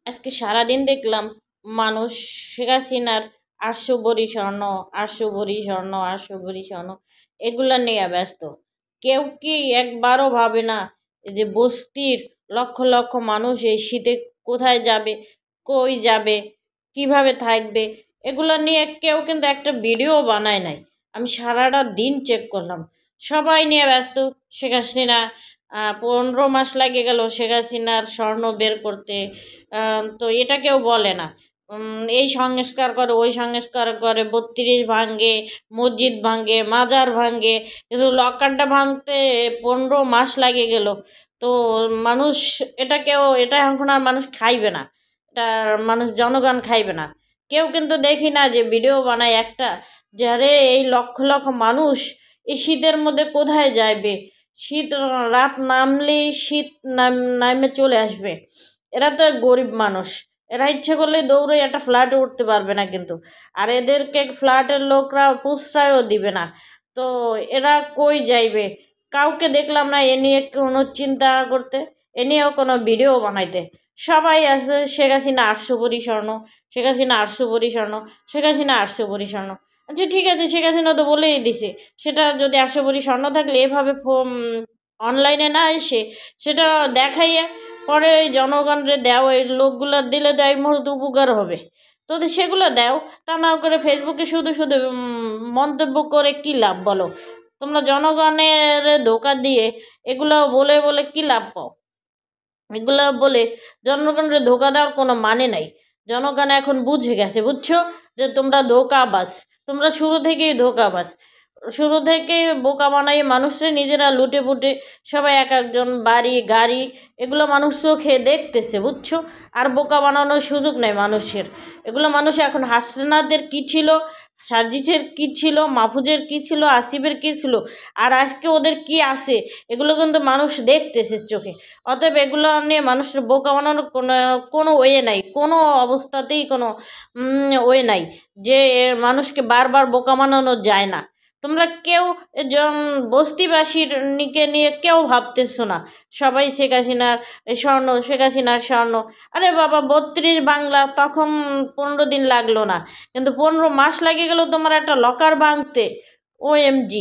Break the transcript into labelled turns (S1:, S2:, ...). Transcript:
S1: আজকে সারাদিন দেখলাম মানুষ শেখ হাসিনার 800 ভরি স্বর্ণ, 800 ভরি স্বর্ণ, 800 ভরি স্বর্ণ এগুলা নিয়ে ব্যস্ত। কেউ কি একবারও ভাবে না যে বস্তির লক্ষ লক্ষ মানুষ এই শীতে কোথায় যাবে, কই যাবে, কিভাবে থাকবে, এগুলো নিয়ে কেউ কিন্তু একটা ভিডিও বানায় নাই। আমি সারাটা দিন চেক করলাম, সবাই নিয়ে ব্যস্ত। শেখ হাসিনা 15 মাস লাগে গেল শেখ হাসিনার স্বর্ণ বের করতে। তো এটা কেউ বলে না। এই সংস্কার করে, ওই সংস্কার করে, 32 ভাঙ্গে, মসজিদ ভাঙ্গে, মাজার ভাঙ্গে, কিন্তু লকারটা ভাঙতে 15 মাস লাগে গেল। তো মানুষ এটা এখন আর মানুষ খাইবে না, এটা মানুষ জনগণ খাইবে না। কেউ কিন্তু দেখি না যে ভিডিও বানায় একটা, যে আরে এই লক্ষ লক্ষ মানুষ এই শীতের মধ্যে কোথায় যাইবে, শীত রাত নামলেই শীত নামে চলে আসবে। এরা তো গরিব মানুষ, এরা ইচ্ছে করলে দৌড়ে একটা ফ্ল্যাটে উঠতে পারবে না কিন্তু। আর এদেরকে ফ্ল্যাটের লোকরা প্রশ্রয়ও দিবে না। তো এরা কই যাইবে? কাউকে দেখলাম না এ নিয়ে কোনো চিন্তা করতে, এ নিয়েও কোনো ভিডিও বানাইতে। সবাই আসলে শেখ হাসিনা 800 ভরি স্বর্ণ, শেখ হাসিনা 800 ভরি স্বর্ণ, শেখ হাসিনা 800 ভরি স্বর্ণ। আচ্ছা ঠিক আছে, শেখ হাসিনা তো বলেই দিছে, সেটা যদি 800 ভরি স্বর্ণ থাকলে এভাবে অনলাইনে না এসে সেটা দেখাইয়া পরে ওই জনগণরে দাও, ওই লোকগুলার দিলে তো এই মুহূর্তে উপকার হবে। তো সেগুলো দাও, তা না করে ফেসবুকে শুধু শুধু মন্তব্য করে কি লাভ বলো? তোমরা জনগণের ধোঁকা দিয়ে এগুলো বলে বলে কি লাভ পাও? এগুলো বলে জনগণের ধোঁকা দেওয়ার কোনো মানে নাই। জনগণ এখন বুঝে গেছে, বুঝছো, যে তোমরা ধোঁকাবাজ। তোমরা শুরু থেকেই ধোঁকাবাজ, শুরু থেকেই বোকা বানাই মানুষরা, নিজেরা লুটে পুটে সবাই এক একজন বাড়ি গাড়ি এগুলো মানুষ চোখে দেখতেছে, বুঝছো। আর বোকা বানানোর সুযোগ নেই মানুষের। এগুলো মানুষ এখন হাসনাদের কি ছিল, সার্জিসের কি ছিল, মাহফুজের কি ছিল, আসিফের কি ছিল, আর আজকে ওদের কি আছে, এগুলো কিন্তু মানুষ দেখতেছে চোখে। অতএব এগুলো নিয়ে মানুষের বোকা বানানোর কোনো কোনো ওয়ে নাই, কোনো অবস্থাতেই কোনো ওয়ে নাই যে মানুষকে বারবার বোকা বানানো যায় না। তোমরা কেউ বস্তিবাসীর নিয়ে কেউ ভাবতেছো না। সবাই শেখ হাসিনার স্বর্ণ, শেখ হাসিনার স্বর্ণ। আরে বাবা, 32 বাংলা তখন 15 দিন লাগলো না, কিন্তু 15 মাস লাগে গেল তোমার একটা লকার ভাঙতে। OMG!